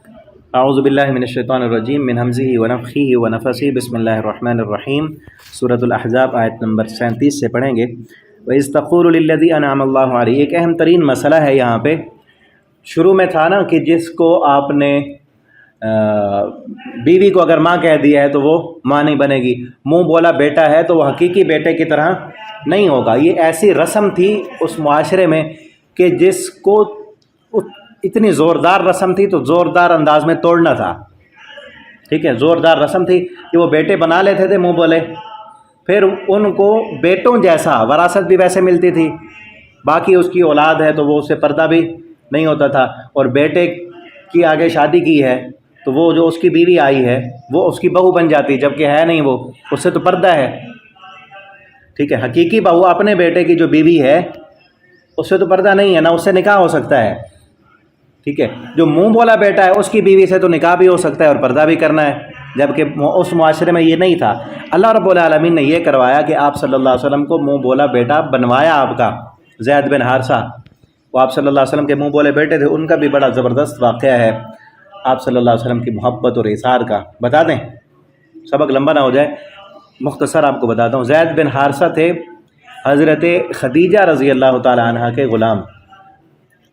اعوذ باللہ من الشیطان الرجیم من حمزہ ونفخہ ونفثہ بسم اللہ الرحمن الرحیم۔ سورۃ الاحزاب آیت نمبر 37 سے پڑھیں گے۔ وَإِذْ تَقُولُ لِلَّذِي أَنْعَمَ اللَّهُ عَلَيْهِ، ایک اہم ترین مسئلہ ہے یہاں پہ۔ شروع میں تھا نا کہ جس کو آپ نے بیوی کو اگر ماں کہہ دیا ہے تو وہ ماں نہیں بنے گی، منہ بولا بیٹا ہے تو وہ حقیقی بیٹے کی طرح نہیں ہوگا۔ یہ ایسی رسم تھی اس معاشرے میں کہ جس کو اتنی زوردار رسم تھی تو زوردار انداز میں توڑنا تھا، ٹھیک ہے، زوردار رسم تھی کہ وہ بیٹے بنا لیتے تھے منہ بولے، پھر ان کو بیٹوں جیسا وراثت بھی ویسے ملتی تھی، باقی اس کی اولاد ہے تو وہ اس سے پردہ بھی نہیں ہوتا تھا، اور بیٹے کی آگے شادی کی ہے تو وہ جو اس کی بیوی آئی ہے وہ اس کی بہو بن جاتی، جبکہ ہے نہیں، وہ اس سے تو پردہ ہے، ٹھیک ہے۔ حقیقی بہو اپنے بیٹے کی جو بیوی ہے اس سے تو پردہ نہیں ہے، نہ اس سے نکاح ہو سکتا ہے، ٹھیک ہے۔ جو منہ بولا بیٹا ہے اس کی بیوی سے تو نکاح بھی ہو سکتا ہے اور پردہ بھی کرنا ہے، جبکہ اس معاشرے میں یہ نہیں تھا۔ اللہ رب العالمین نے یہ کروایا کہ آپ صلی اللہ علیہ وسلم کو منہ بولا بیٹا بنوایا آپ کا زید بن حارثہ، وہ آپ صلی اللہ علیہ وسلم کے منہ بولے بیٹے تھے۔ ان کا بھی بڑا زبردست واقعہ ہے آپ صلی اللہ علیہ وسلم کی محبت اور اثار کا، بتا دیں سبق لمبا نہ ہو جائے، مختصر آپ کو بتاتا ہوں۔ زید بن حارثہ تھے حضرت خدیجہ رضی اللہ تعالی عنہ کے غلام،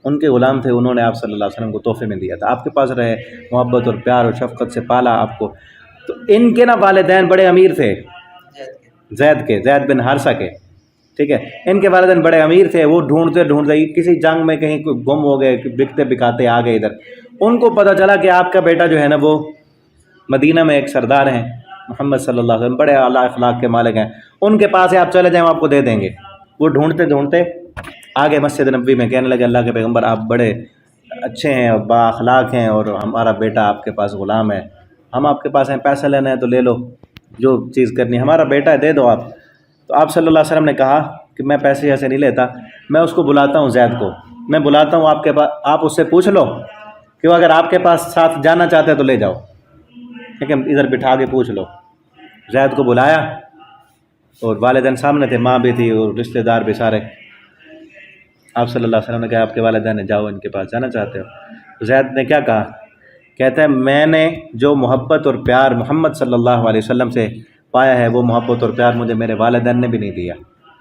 ان کے غلام تھے، انہوں نے آپ صلی اللہ علیہ وسلم کو تحفے میں دیا تھا، آپ کے پاس رہے، محبت اور پیار اور شفقت سے پالا آپ کو۔ تو ان کے نا والدین بڑے امیر تھے، زید بن حارثہ کے، ٹھیک ہے، ان کے والدین بڑے امیر تھے۔ وہ ڈھونڈتے ڈھونڈتے کسی جنگ میں کہیں گم ہو گئے، بکتے بکاتے آ گئے ادھر، ان کو پتہ چلا کہ آپ کا بیٹا جو ہے نا وہ مدینہ میں ایک سردار ہیں محمد صلی اللہ علیہ وسلم، بڑے اعلیٰ اخلاق کے مالک ہیں، ان کے پاس آپ چلے جائیں، وہ آپ کو دے دیں گے۔ وہ ڈھونڈتے ڈھونڈتے آگے مسجد نبوی میں، کہنے لگے اللہ کے پیغمبر آپ بڑے اچھے ہیں اور با اخلاق ہیں، اور ہمارا بیٹا آپ کے پاس غلام ہے، ہم آپ کے پاس ہیں، پیسہ لینا ہے تو لے لو، جو چیز کرنی ہے، ہمارا بیٹا ہے دے دو آپ۔ تو آپ صلی اللہ علیہ وسلم نے کہا کہ میں پیسے ایسے نہیں لیتا، میں اس کو بلاتا ہوں، زید کو میں بلاتا ہوں آپ کے پاس، آپ اس سے پوچھ لو کہ وہ اگر آپ کے پاس ساتھ جانا چاہتے ہیں تو لے جاؤ، ٹھیک ہے، ادھر بٹھا کے پوچھ لو۔ زید کو بلایا اور والدین سامنے تھے، ماں بھی تھی اور رشتہ دار بھی سارے۔ آپ صلی اللہ علیہ وسلم نے کہا آپ کے والدین نے، جاؤ ان کے پاس، جانا چاہتے ہو؟ زید نے کیا کہا؟ کہتا ہے میں نے جو محبت اور پیار محمد صلی اللہ علیہ وسلم سے پایا ہے وہ محبت اور پیار مجھے میرے والدین نے بھی نہیں دیا،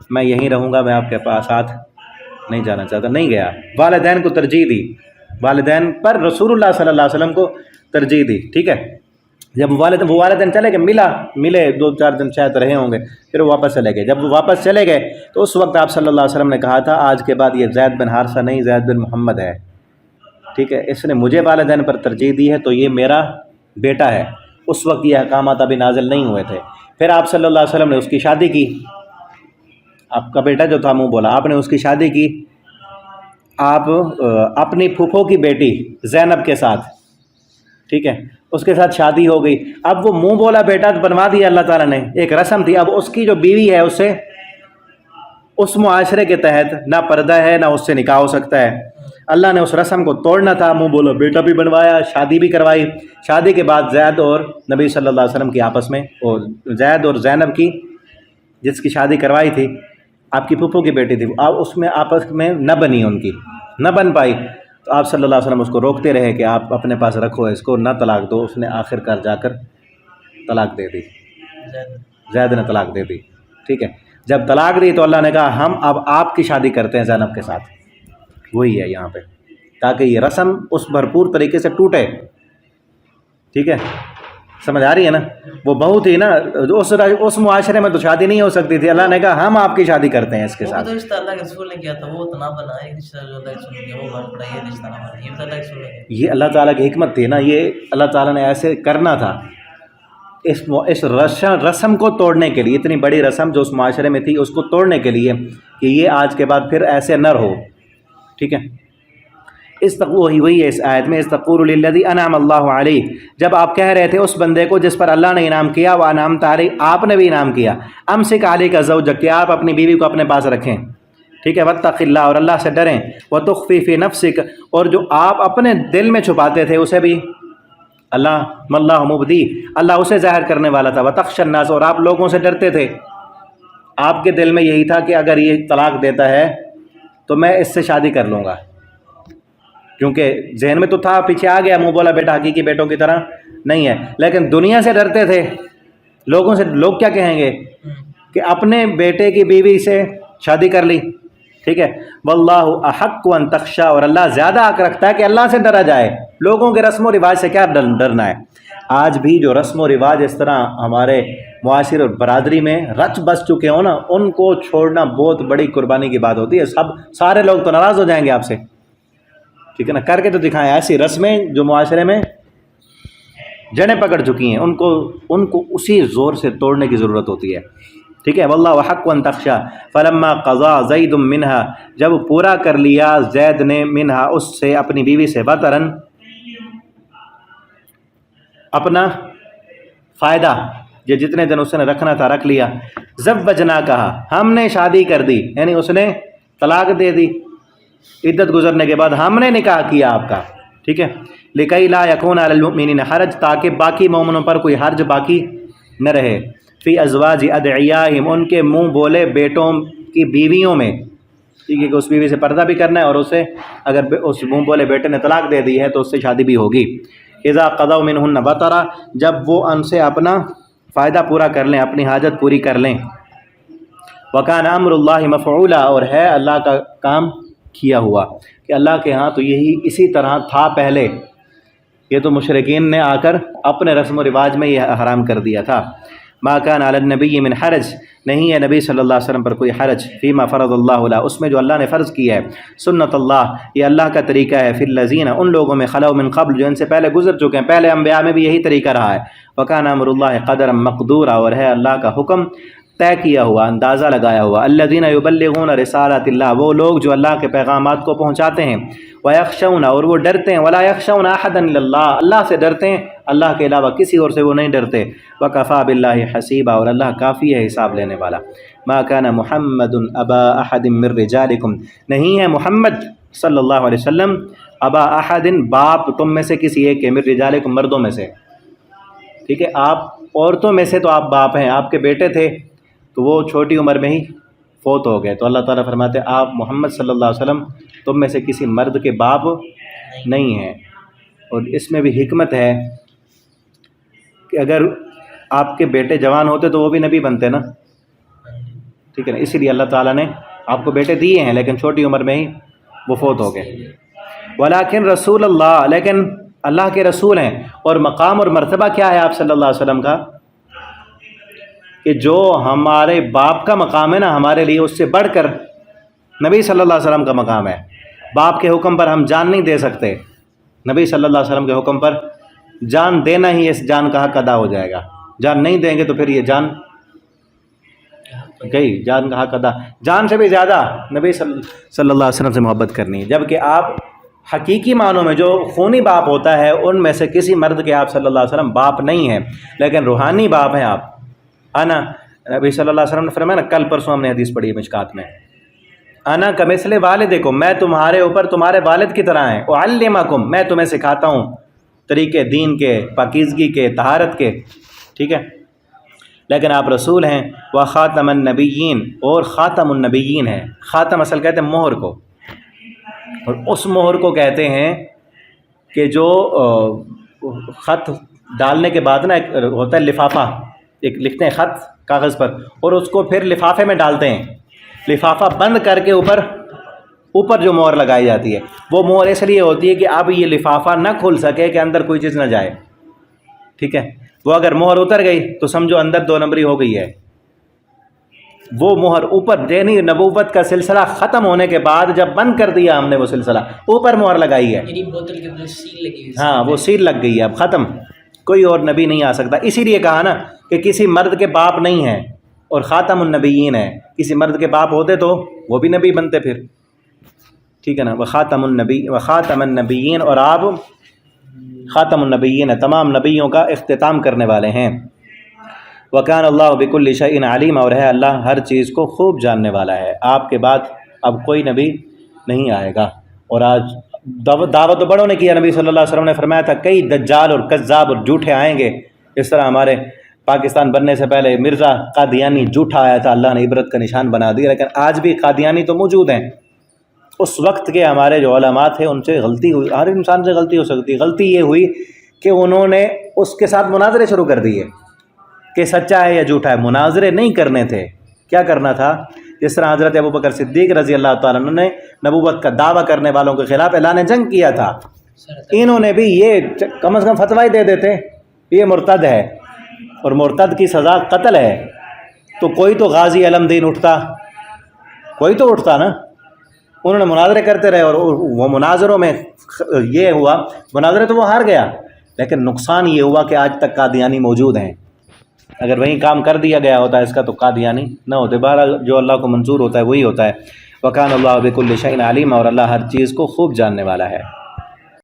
میں یہیں رہوں گا، میں آپ کے پاس ساتھ نہیں جانا چاہتا۔ نہیں گیا، والدین کو ترجیح دی، والدین پر رسول اللہ صلی اللہ علیہ وسلم کو ترجیح دی، ٹھیک ہے۔ جب وہ والدین چلے گئے، ملے 2-4 دن شاید رہے ہوں گے، پھر وہ واپس چلے گئے۔ جب وہ واپس چلے گئے تو اس وقت آپ صلی اللہ علیہ وسلم نے کہا تھا آج کے بعد یہ زید بن حارثہ نہیں، زید بن محمد ہے، ٹھیک ہے، اس نے مجھے والدین پر ترجیح دی ہے تو یہ میرا بیٹا ہے۔ اس وقت یہ احکامات ابھی نازل نہیں ہوئے تھے۔ پھر آپ صلی اللہ علیہ وسلم نے اس کی شادی کی، آپ کا بیٹا جو تھا منہ بولا، آپ نے اس کی شادی کی، آپ اپنی پھوپھو کی بیٹی زینب کے ساتھ، ٹھیک ہے، اس کے ساتھ شادی ہو گئی۔ اب وہ منہ بولا بیٹا بنوا دیا اللہ تعالیٰ نے، ایک رسم تھی، اب اس کی جو بیوی ہے اس سے اس معاشرے کے تحت نہ پردہ ہے نہ اس سے نکاح ہو سکتا ہے۔ اللہ نے اس رسم کو توڑنا تھا، منہ بولا بیٹا بھی بنوایا، شادی بھی کروائی۔ شادی کے بعد زید اور نبی صلی اللہ علیہ وسلم کی آپس میں، اور زید اور زینب کی جس کی شادی کروائی تھی آپ کی پھوپھو کی بیٹی تھی، آپ اس میں آپس میں نہ بنی، ان کی نہ بن پائی، تو آپ صلی اللہ علیہ وسلم اس کو روکتے رہے کہ آپ اپنے پاس رکھو، اس کو نہ طلاق دو۔ اس نے آخر کار جا کر طلاق دے دی، زید نے طلاق دے دی، ٹھیک ہے۔ جب طلاق دی تو اللہ نے کہا ہم اب آپ کی شادی کرتے ہیں زینب کے ساتھ، وہی ہے یہاں پہ، تاکہ یہ رسم اس بھرپور طریقے سے ٹوٹے، ٹھیک ہے، سمجھ آ رہی ہے نا؟ وہ بہو تھی نا، اس معاشرے میں تو شادی نہیں ہو سکتی تھی، اللہ نے کہا ہم آپ کی شادی کرتے ہیں اس کے ساتھ۔ رشتہ اللہ کے رسول نے کیا تھا، وہ تو نہ بنا، ایک رشتہ جو اللہ کے رسول نے کیا وہ بن پڑا، یہ رشتہ نہ بنا، یہ تو اللہ کے رسول نے کیا۔ یہ اللہ تعالیٰ کی حکمت تھی نا، یہ اللہ تعالیٰ نے ایسے کرنا تھا اس رسم کو توڑنے کے لیے، اتنی بڑی رسم جو اس معاشرے میں تھی اس کو توڑنے کے لیے کہ یہ آج کے بعد پھر ایسے نہ رہو، ٹھیک ہے۔ وہی ہے اس آیت میں، استقول للذی انعم اللہ علیہ، جب آپ کہہ رہے تھے اس بندے کو جس پر اللہ نے انعام کیا، وہ انعمت علیہ، آپ نے بھی انعام کیا، امسک علیک زوجک، کہ آپ اپنی بیوی کو اپنے پاس رکھیں، ٹھیک ہے، واتق اللہ، اور اللہ سے ڈریں، وتخفی فی نفسک، اور جو آپ اپنے دل میں چھپاتے تھے اسے بھی اللہ اللہ مبدی، اللہ اسے ظاہر کرنے والا تھا، وتخشى الناس، اور آپ لوگوں سے ڈرتے تھے، آپ کے دل میں یہی تھا کہ اگر یہ طلاق دیتا ہے تو میں اس سے شادی کر لوں گا، کیونکہ ذہن میں تو تھا، پیچھے آ گیا منہ بولا بیٹا حقیقی بیٹوں کی طرح نہیں ہے، لیکن دنیا سے ڈرتے تھے، لوگوں سے، لوگ کیا کہیں گے کہ اپنے بیٹے کی بیوی سے شادی کر لی، ٹھیک ہے، واللہ احق ان تخشا، اور اللہ زیادہ حق رکھتا ہے کہ اللہ سے ڈرا جائے، لوگوں کے رسم و رواج سے کیا ڈرنا ہے۔ آج بھی جو رسم و رواج اس طرح ہمارے معاشرے اور برادری میں رچ بس چکے ہوں نا، ان کو چھوڑنا بہت بڑی قربانی کی بات ہوتی ہے۔ سارے لوگ تو ناراض ہو جائیں گے آپ سے، ٹھیک ہے نا، کر کے تو دکھائیں ایسی رسمیں جو معاشرے میں جڑیں پکڑ چکی ہیں، ان کو اسی زور سے توڑنے کی ضرورت ہوتی ہے، ٹھیک ہے۔ واللہ حق ان تخشا فلما قضا زید منہا، جب پورا کر لیا زید نے منہا اس سے، اپنی بیوی سے، وطرن اپنا فائدہ، یہ جتنے دن اس نے رکھنا تھا رکھ لیا، زوجنا کہا، ہم نے شادی کر دی، یعنی اس نے طلاق دے دی عدت گزرنے کے بعد، ہم نے نکاح کیا آپ کا، ٹھیک ہے، لکی لا یکون علی المؤمنین حرج، تاکہ باقی مومنوں پر کوئی حرج باقی نہ رہے، فی ازواج ادعیاہم، ان کے منہ بولے بیٹوں کی بیویوں میں، ٹھیک ہے، کہ اس بیوی سے پردہ بھی کرنا ہے، اور اسے اگر اس منہ بولے بیٹے نے طلاق دے دی ہے تو اس سے شادی بھی ہوگی۔ اذا قضوا منہن وطرا، جب وہ ان سے اپنا فائدہ پورا کر لیں، اپنی حاجت پوری کر لیں، وکان امر اللہ مفعولا، اور ہے اللہ کا کام کیا ہوا، کہ اللہ کے ہاں تو یہی اسی طرح تھا پہلے، یہ تو مشرکین نے آ کر اپنے رسم و رواج میں یہ حرام کر دیا تھا۔ ما کان علی النبی من حرج، نہیں ہے نبی صلی اللہ علیہ وسلم پر کوئی حرج، فیما فرض اللہ علیہ، اس میں جو اللہ نے فرض کیا ہے، سنت اللہ، یہ اللہ کا طریقہ ہے، فی الذین، ان لوگوں میں، خلو من قبل، جو ان سے پہلے گزر چکے ہیں، پہلے انبیاء میں بھی یہی طریقہ رہا ہے، وکان امر اللہ قدرا مقدورا، اور ہے اللہ کا حکم طے کیا ہوا، اندازہ لگایا ہوا، الذین یبلغون رسالات اللہ، وہ لوگ جو اللہ کے پیغامات کو پہنچاتے ہیں، ویخشون، اور وہ ڈرتے ہیں، ولا یخشون احدا الا اللہ، اللہ سے ڈرتے ہیں، اللہ کے علاوہ کسی اور سے وہ نہیں ڈرتے، وکفی باللہ حسیبا، اور اللہ کافی ہے حساب لینے والا۔ ما کان محمد ابا احد من رجالکم، نہیں ہے محمد صلی اللہ علیہ وسلم ابا احد، باپ تم میں سے کسی ایک کے، من رجالکم، مردوں میں سے، ٹھیک ہے، آپ عورتوں میں سے تو آپ باپ ہیں، آپ کے بیٹے تھے تو وہ چھوٹی عمر میں ہی فوت ہو گئے، تو اللہ تعالیٰ فرماتے ہیں آپ محمد صلی اللہ علیہ وسلم تم میں سے کسی مرد کے باپ نہیں ہیں۔ اور اس میں بھی حکمت ہے کہ اگر آپ کے بیٹے جوان ہوتے تو وہ بھی نبی بنتے نا، ٹھیک ہے نا، اسی لیے اللہ تعالیٰ نے آپ کو بیٹے دیے ہیں، لیکن چھوٹی عمر میں ہی وہ فوت ہو گئے۔ ولیکن رسول اللہ، لیکن اللہ کے رسول ہیں، اور مقام اور مرتبہ کیا ہے آپ صلی اللہ علیہ وسلم کا، کہ جو ہمارے باپ کا مقام ہے نا، ہمارے لیے اس سے بڑھ کر نبی صلی اللہ علیہ وسلم کا مقام ہے۔ باپ کے حکم پر ہم جان نہیں دے سکتے، نبی صلی اللہ علیہ وسلم کے حکم پر جان دینا ہی اس جان کا حق ادا ہو جائے گا، جان نہیں دیں گے تو پھر یہ جان گئی، جان کا حق ادا، جان سے بھی زیادہ نبی صلی اللہ علیہ وسلم سے محبت کرنی ہے، جبکہ آپ حقیقی معنوں میں جو خونی باپ ہوتا ہے ان میں سے کسی مرد کے آپ صلی اللہ علیہ وسلم باپ نہیں ہیں، لیکن روحانی باپ ہیں آپ، انا، نبی صلی اللہ علیہ وسلم نے فرمایا نا، کل پرسوں ہم نے حدیث پڑھی ہے مشکات میں، انا کمثل والدکم، میں تمہارے اوپر تمہارے والد کی طرح ہیں، اعلمکم، میں تمہیں سکھاتا ہوں طریقے دین کے، پاکیزگی کے، طہارت کے، ٹھیک ہے، لیکن آپ رسول ہیں، وخاتم النبیین، اور خاتم النبیین ہیں، خاتم اصل کہتے ہیں مہر کو، اور اس مہر کو کہتے ہیں کہ جو خط ڈالنے کے بعد نا ایک ہوتا ہے لفافہ، ایک لکھتے ہیں خط کاغذ پر اور اس کو پھر لفافے میں ڈالتے ہیں، لفافہ بند کر کے اوپر جو مہر لگائی جاتی ہے، وہ مہر اس لیے ہوتی ہے کہ اب یہ لفافہ نہ کھل سکے، کہ اندر کوئی چیز نہ جائے، ٹھیک ہے، وہ اگر مہر اتر گئی تو سمجھو اندر 2 نمبری ہو گئی ہے، وہ مہر اوپر، یعنی نبوت کا سلسلہ ختم ہونے کے بعد جب بند کر دیا ہم نے وہ سلسلہ، اوپر مہر لگائی ہے، یعنی بوتل کے اوپر سیل لگی ہوئی، ہاں وہ سیل لگ گئی ہے، اب ختم، کوئی اور نبی نہیں آ سکتا، اسی لیے کہا نا کہ کسی مرد کے باپ نہیں ہیں، اور خاتم النبیین ہے، کسی مرد کے باپ ہوتے تو وہ بھی نبی بنتے پھر، ٹھیک ہے نا، وخاتم النبیین، اور آپ خاتم النبیین ہے، تمام نبیوں کا اختتام کرنے والے ہیں، وکان اللہ بکل شیء علیم، اور ہے اللہ ہر چیز کو خوب جاننے والا ہے، آپ کے بعد اب کوئی نبی نہیں آئے گا۔ اور آج دعوت تو بڑوں نے کیا، نبی صلی اللہ علیہ وسلم نے فرمایا تھا کئی دجال اور کذاب اور جھوٹے آئیں گے، اس طرح ہمارے پاکستان بننے سے پہلے مرزا قادیانی جھوٹا آیا تھا، اللہ نے عبرت کا نشان بنا دیا، لیکن آج بھی قادیانی تو موجود ہیں، اس وقت کے ہمارے جو علماء تھے ان سے غلطی ہوئی، ہر انسان سے غلطی ہو سکتی ہے، غلطی یہ ہوئی کہ انہوں نے اس کے ساتھ مناظرے شروع کر دیے کہ سچا ہے یا جھوٹا ہے۔ مناظرے نہیں کرنے تھے، کیا کرنا تھا؟ جس طرح حضرت ابوبکر صدیق رضی اللہ تعالیٰ عنہ نے نبوت کا دعویٰ کرنے والوں کے خلاف اعلان جنگ کیا تھا، انہوں نے بھی یہ کم از کم فتوی دے دیتے یہ مرتد ہے اور مرتد کی سزا قتل ہے، تو کوئی تو غازی علم دین اٹھتا، کوئی تو اٹھتا نا۔ انہوں نے مناظرے کرتے رہے اور وہ مناظروں میں یہ ہوا، مناظرے تو وہ ہار گیا، لیکن نقصان یہ ہوا کہ آج تک قادیانی موجود ہیں۔ اگر وہیں کام کر دیا گیا ہوتا ہے اس کا تو قادیانی نہ ہوتے۔ بہرحال جو اللہ کو منظور ہوتا ہے وہی ہوتا ہے۔ وکان اللہ بکل شیء علیم، اور اللہ ہر چیز کو خوب جاننے والا ہے۔